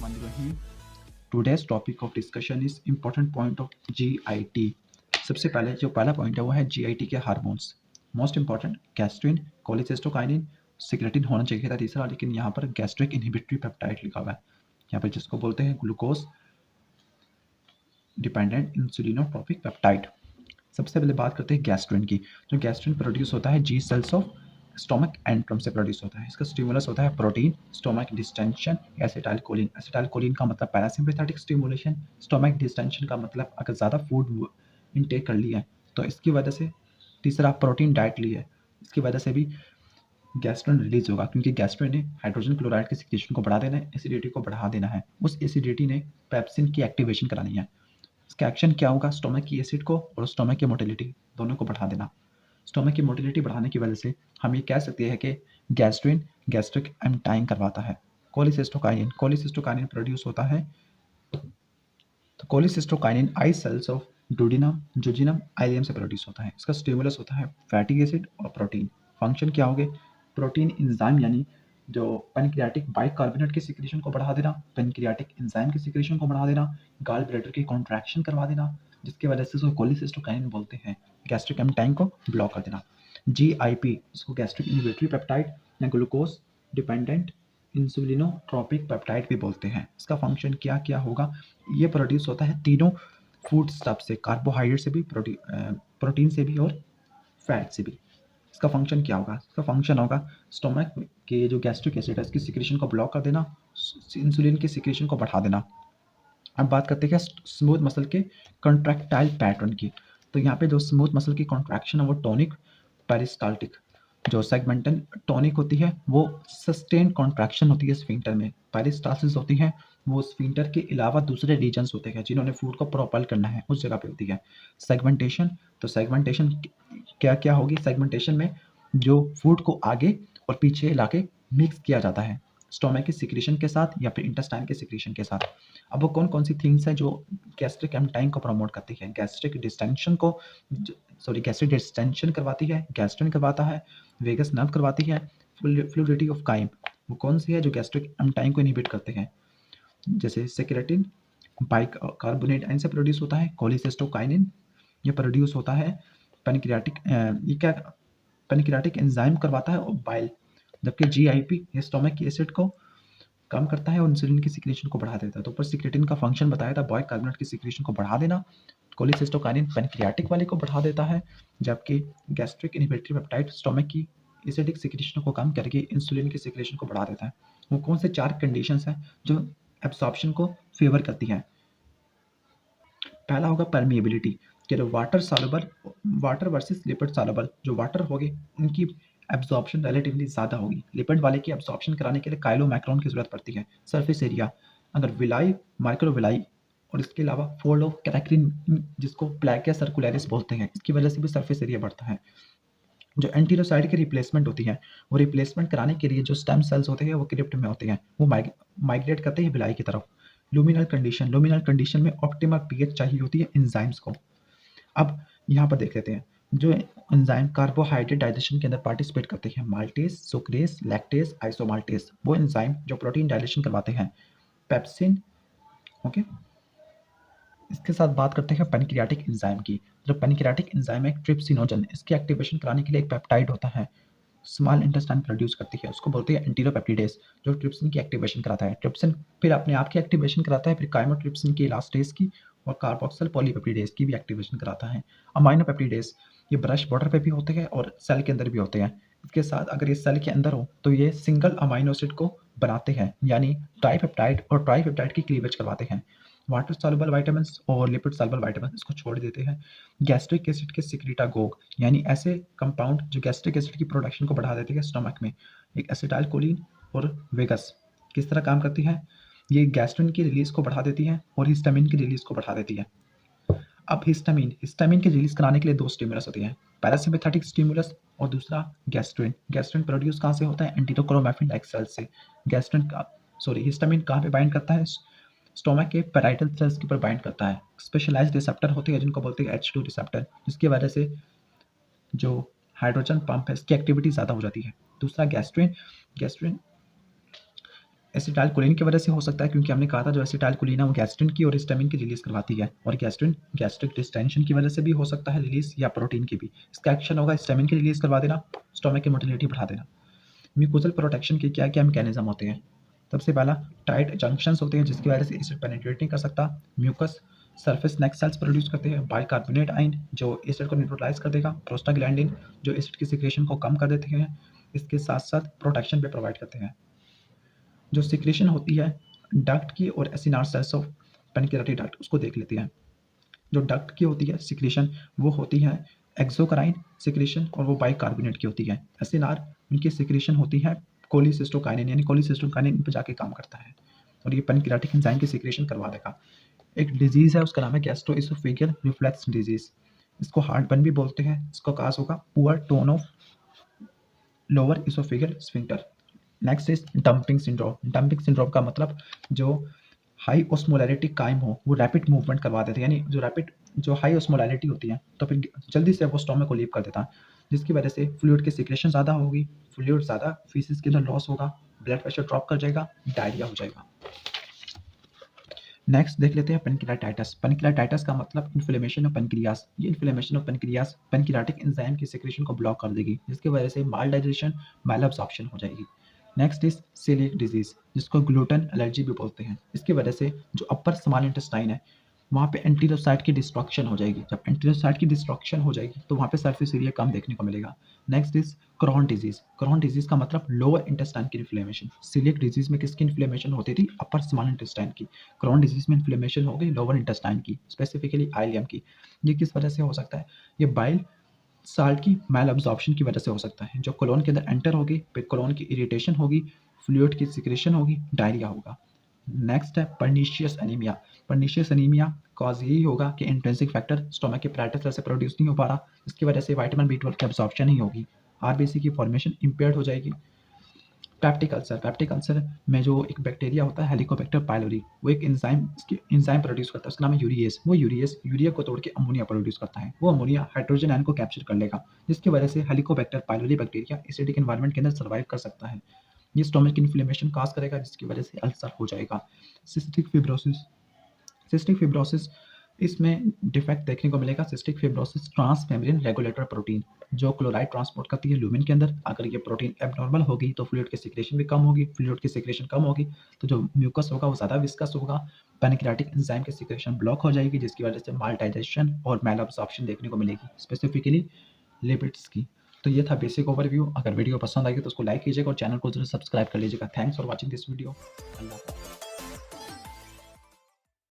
Bismillahirrahmanirrahim. Today's topic of discussion is important point of GIT. सबसे पहले जो पहला पॉइंट है वो है GIT के hormones. Most important gastrin, cholecystokinin, secretin होना चाहिए था तीसरा, लेकिन यहाँ पर गैस्ट्रिक इनहिबिटरी पेप्टाइड लिखा हुआ है. यहाँ पर जिसको बोलते हैं ग्लूकोज डिपेंडेंट इंसुलिनोट्रोपिक पेप्टाइड. सबसे पहले बात करते हैं गैस्ट्रिन की. जो गैस्ट्रिन प्रोड्यूस होता है जी सेल्स ऑफ स्टोमक एंट्रम से प्रोड्यूस होता है. इसका स्टिमुलस होता है protein, stomach distension, acetylcholine. Acetylcholine का मतलब पैरासिम्पैथेटिक स्टिमुलेशन, स्टोमक डिस्टेंशन का मतलब अगर ज़्यादा फूड इनटेक कर लिया है तो इसकी वजह से. तीसरा प्रोटीन डाइट ली है, इसकी वजह से भी गैस्ट्रिन रिलीज होगा, क्योंकि गैस्ट्रिन ने हाइड्रोजन क्लोराइड के सिक्रेशन को बढ़ा देना है, एसिडिटी को बढ़ा देना है. उस एसिडिटी ने पेप्सिन की एक्टिवेशन करानी है. इसका एक्शन क्या होगा? स्टोमक की एसिड को और स्टोमक की मोटिलिटी दोनों को बढ़ा देना. स्टोमक की मोटिलिटी बढ़ाने की वजह से हम ये कह सकते हैं कि गैस्ट्रिन गैस्ट्रिक एम्टाइन करवाता है. कोलिसिस्टोकाइनिन प्रोड्यूस होता है. तो cholecystokinin I cells of duodenum, jejunum, ileum से प्रोड्यूस होता है. इसका स्टिमुलस होता है फैटी एसिड और प्रोटीन. फंक्शन क्या होंगे? प्रोटीन इंजाइम यानी जो पैनक्रियाटिक बाइकार्बोनेट के सिक्रेशन को बढ़ा देना, पैनक्रियाटिक एंजाइम के सिक्रेशन को बढ़ा देना, गॉल ब्लैडर की कॉन्ट्रैक्शन करवा देना, जिसकी वजह से उसको कोलिसिस्टोकाइनिन बोलते हैं. गैस्ट्रिक एम्टाइन को ब्लॉक कर देना. GIP इसको गैस्ट्रिक इनहिबिटरी पेप्टाइड या ग्लूकोज डिपेंडेंट इंसुलिनोट्रोपिक पेप्टाइड भी बोलते हैं. इसका फंक्शन क्या क्या होगा? ये प्रोड्यूस होता है तीनों फूड स्टफ से, कार्बोहाइड्रेट से भी, प्रोटीन से भी और फैट से भी. इसका फंक्शन क्या होगा? इसका फंक्शन होगा स्टोमक के जो गैस्ट्रिक एसिड है इसकी सिक्रेशन को ब्लॉक कर देना, इंसुलिन की सिक्रेशन को बढ़ा देना. अब बात करते हैं स्मूथ मसल के कॉन्ट्रैक्टाइल पैटर्न की. तो यहाँ पे जो स्मूथ मसल की कॉन्ट्रैक्शन है वो टॉनिक, पेरिस्टाल्टिक. जो सेगमेंटल टॉनिक होती है वो सस्टेन कॉन्ट्रैक्शन होती है स्फिंक्टर में. पेरिस्टाल्सिस होती है वो स्फिंक्टर के अलावा दूसरे रीजन्स होते हैं जिन्होंने फूड को प्रोपेल करना है उस जगह पे होती है. सेगमेंटेशन, तो सेगमेंटेशन क्या क्या होगी? सेगमेंटेशन में जो फूड को आगे और पीछे लाके मिक्स किया जाता है स्टोमक के सिक्रेशन के साथ या फिर इंटेस्टाइन के सिक्रेशन के साथ. अब वो कौन कौन सी थिंग्स हैं जो गैस्ट्रिक एम्टाइन को प्रमोट करती है? गैस्ट्रिक डिस्टेंशन करवाती है, गैस्ट्रिन करवाता है, वेगस नर्व करवाती है, फ्लूइडिटी ऑफ काइम. वो कौन सी है जो गैस्ट्रिक एम्टाइन को इनहिबिट करते हैं? जैसे सेक्रेटिन बाइकार्बोनेट आयन से प्रोड्यूस होता है. कोलिसिस्टोकाइनिन ये प्रोड्यूस होता है पैनक्रियाटिक एंजाइम करवाता है और बाइल. जबकि GIP ये स्टोमक की एसिड को कम करता है और इंसुलिन की सिक्रेशन को बढ़ा देता है. तो ऊपर सिक्रेटिन का फंक्शन बताया था, बाइकार्बोनेट की सिक्रेशन को बढ़ा देना. कोलिसिस्टोकाइनिन पैनक्रियाटिक वाले को बढ़ा देता है, जबकि गैस्ट्रिक इनहिबिटरी पेप्टाइड स्टोमक की एसिडिक सिक्रेशन को कम करके इंसुलिन की सिक्रेशन को बढ़ा देता है. वो कौन से 4 कंडीशंस हैं जो एब्सॉर्प्शन को फेवर करती हैं? पहला होगा परमिएबिलिटी, कि जो वाटर वर्सेस लिपिड सॉल्युबल, जो वाटर होगी उनकी एब्जॉर्प्शन रिलेटिवली ज़्यादा होगी. लिपिड वाले की एब्जॉर्प्शन कराने के लिए काइलोमैक्रोन की ज़रूरत पड़ती है. सरफेस एरिया, अगर विलाई, माइक्रोविलाई और इसके अलावा फोल्ड ऑफ कैरेक्टिन जिसको प्लैकिया सर्कुलरिस बोलते हैं, इसकी वजह से भी सरफेस एरिया बढ़ता है. जो एंटीरोसाइड की रिप्लेसमेंट होती है वो रिप्लेसमेंट कराने के लिए जो स्टेम सेल्स होते हैं वो क्रिप्ट में होते हैं, वो माइग्रेट करते हैं विलाई की तरफ. लुमिनल कंडीशन में ऑप्टिमल पीएच चाहिए होती है एंजाइम्स को. अब यहाँ पर देख लेते हैं जो एंजाइम कार्बोहाइड्रेट डाइजेशन के अंदर पार्टिसिपेट करते हैं. माल्टेस, सुक्रेस, लैक्टेस, आइसोमाल्टेस, वो एंजाइम जो प्रोटीन डाइजेशन करवाते हैं. पेप्सिन. ओके, इसके साथ बात करते हैं पैनक्रियाटिक एंजाइम की. जो पैनक्रियाटिक एंजाइम है ट्रिप्सिनोजन, इसकी एक्टिवेशन कराने के लिए एक पेप्टाइड होता है, स्मॉल इंटेस्टाइन प्रोड्यूस करती है, उसको बोलते हैं एंटीरोपेप्टिडेस, जो ट्रिप्सिन की एक्टिवेशन कराता है. ट्रिप्सिन फिर अपने आप की एक्टिवेशन कराता है, फिर काइमोट्रिप्सिन की इलास्टेस की और कार्बोक्सिल पॉलीपेप्टिडेस की भी एक्टिवेशन कराता है. अमाइनोपेप्टिडेस ये ब्रश बॉर्डर पे भी होते हैं और सेल के अंदर भी होते हैं. इसके साथ अगर ये सेल के अंदर हो तो ये सिंगल अमाइनो एसिड को बनाते हैं, यानी ट्राइपेप्टाइड और ट्राइपेप्टाइड की क्लीवेज करवाते हैं. वाटर सॉल्युबल विटामिन्स और लिपिड सॉल्युबल विटामिन्स इसको छोड़ देते हैं. गैस्ट्रिक एसिड के सिक्रीटागोग, यानी ऐसे कंपाउंड जो गैस्ट्रिक एसिड की प्रोडक्शन को बढ़ा देते हैं स्टमक में. एक एसिटाइलकोलिन और वेगस किस तरह काम करती है? ये गैस्ट्रिन की रिलीज को बढ़ा देती है और हिस्टामिन की रिलीज को बढ़ा देती है. अब हिस्टामिन की रिलीज कराने के लिए 2 स्टिमुलस होते हैं, पैरासिम्पैथेटिक स्टिमुलस और दूसरा गैस्ट्रिन प्रोड्यूस कहाँ से होता है? एंटीरोक्रोमैफिन लाइक सेल से. हिस्टामिन कहाँ पे बाइंड करता है? स्टोमक के पैराइटल सेल्स के ऊपर बाइंड करता है. स्पेशलाइज्ड रिसेप्टर होते हैं जिनको बोलते हैं H2 रिसेप्टर, जिसकी वजह से जो हाइड्रोजन पंप है इसकी एक्टिविटी ज़्यादा हो जाती है. दूसरा गैस्ट्रिन एसिटाइलकोलिन की वजह से हो सकता है, क्योंकि हमने कहा था जो एसिटाइलकोलिन है वो गैस्ट्रिन की और हिस्टामिन की रिलीज करवाती है, और गैस्ट्रिक डिस्टेंशन की वजह से भी हो सकता है रिलीज, या प्रोटीन की भी। इसका एक्शन होगा हिस्टामिन की रिलीज करवा देना, स्टोमक की मोटिलिटी बढ़ा देना। म्यूकोजल प्रोटेक्शन के क्या क्या मैकेनिज्म होते हैं? सबसे पहला, टाइट जंक्शंस होते हैं जिसकी वजह से एसिड पेनिट्रेट नहीं कर सकता। म्यूकस सरफेस नेक सेल्स प्रोड्यूस करते हैं। बाइकार्बोनेट आयन जो एसिड को न्यूट्रलाइज कर देगा। प्रोस्टाग्लैंडिन जो एसिड की सिक्रेशन को कम कर देते हैं। इसके साथ साथ प्रोटेक्शन भी प्रोवाइड करते हैं। जो सिक्रेशन होती है डक्ट की और acinar cells of pancreatic duct, उसको देख लेते हैं। जो डक्ट की होती है सिक्रेशन वो होती है एक्सोक्राइन सिक्रेशन, और वो बाइकार्बोनेट की होती है। एसिनार उनकी सिक्रेशन होती है कोलिसिस्टोकाइनिन, यानी कोलिसिस्टोकाइनिन पे जाके काम करता है और ये पेनक्रियाटिक एंजाइम की सिक्रेशन करवा देगा। एक डिजीज है उसका नाम है गैस्ट्रोइसोफेजियल रिफ्लक्स डिजीज। इसको हार्टबर्न भी बोलते हैं। इसका काज होगा poor tone of lower oesophageal sphincter. Next is dumping syndrome. Dumping syndrome का मतलब जो हाई ऑस्मोलैरिटी कायम हो, वो रैपिड मूवमेंट करवा देते हैं, यानी जो हाई ऑस्मोलैरिटी होती है तो फिर जल्दी से वो स्टोमक को लीव कर देता है, जिसकी वजह से फ्लूइड की सिक्रेशन ज़्यादा होगी, फ्लूइड ज़्यादा फीसिस के अंदर लॉस होगा, ब्लड प्रेशर ड्रॉप कर जाएगा, डायरिया हो जाएगा। नेक्स्ट देख लेते हैं पेनक्रियाटाइटिस। पेनक्रियाटाइटिस का मतलब इन्फ्लेमेशन ऑफ पेनक्रियास। ये inflammation of pancreas pancreatic enzyme की सिक्रेशन को ब्लॉक कर देगी, जिसकी वजह से माल डाइजेशन, माल अब्सॉर्प्शन हो जाएगी। नेक्स्ट इज सेलिएक डिजीज, जिसको ग्लूटेन एलर्जी भी बोलते हैं। इसकी वजह से जो अपर स्मॉल इंटेस्टाइन है वहाँ पे एंटीरोसाइट की डिस्ट्रक्शन हो जाएगी। जब एंटीरोसाइट की डिस्ट्रक्शन हो जाएगी तो वहाँ पे सरफेस एरिया कम देखने को मिलेगा। Next is Crohn disease. Crohn disease का मतलब लोअर इंटेस्टाइन की इन्फ्लेमेशन। सीलियक डिजीज में किसकी इन्फ्लेमेशन होती थी? अपर स्मॉल इंटेस्टाइन की। क्रॉन डिजीज में इन्फ्लेमेशन हो गई लोअर इंटेस्टाइन की, स्पेसिफिकली आइलियम की। ये किस वजह से हो सकता है? ये बाइल साल्ट की मैल अब्जॉर्प्शन की वजह से हो सकता है। जो कोलोन के अंदर एंटर होगी, फिर कोलोन की इरिटेशन होगी, फ्लूइड की सिक्रेशन होगी, डायरिया होगा। नेक्स्ट है pernicious anaemia. Pernicious anaemia cause यही होगा कि इंट्रिंसिक फैक्टर स्टोमक के पैराइटस सेल से प्रोड्यूस नहीं हो पा रहा, इसकी वजह से विटामिन B12 की एब्जॉर्प्शन नहीं होगी, आरबीसी की फॉर्मेशन इम्पेयर्ड हो जाएगी। Peptic ulcer. पैप्टिक अल्सर में जो एक बैक्टीरिया होता है हेलिकोबैक्टर पाइलोरी, वो एक एंजाइम प्रोड्यूस करता है, उसका नाम है यूरिएस। वो यूरिया को तोड़ के अमोनिया प्रोड्यूस करता है। वो अमोनिया हाइड्रोजन आयन को कैप्चर कर लेगा, जिसकी वजह से Helicobacter pylori bacteria acidic environment के अंदर सर्वाइव कर सकता है। ये स्टोमक इन्फ्लेमेशन काज करेगा, जिसकी वजह से अल्सर हो जाएगा। Cystic fibrosis. सिस्टिक फिब्रोसिस इसमें डिफेक्ट देखने को मिलेगा। Cystic fibrosis transmembrane regulator protein जो क्लोराइड ट्रांसपोर्ट करती है ल्यूमिन के अंदर, अगर ये प्रोटीन एबनॉर्मल होगी तो फ्लूइड की सिक्रेशन भी कम होगी। फ्लूइड की सिक्रेशन कम होगी तो जो म्यूकस होगा वो ज़्यादा विस्कस होगा, पैनक्रियाटिक एंजाइम की सिक्रेशन ब्लॉक हो जाएगी, जिसकी वजह से माल डाइजेशन और मैल अब्सॉर्प्शन देखने को मिलेगी, स्पेसिफिकली लिपिड्स की। तो ये था बेसिक ओवरव्यू। अगर वीडियो पसंद आई तो उसको लाइक कीजिएगा और चैनल को जरूर सब्सक्राइब कर लीजिएगा। Thanks for watching this video. Allah हाफ़िज़।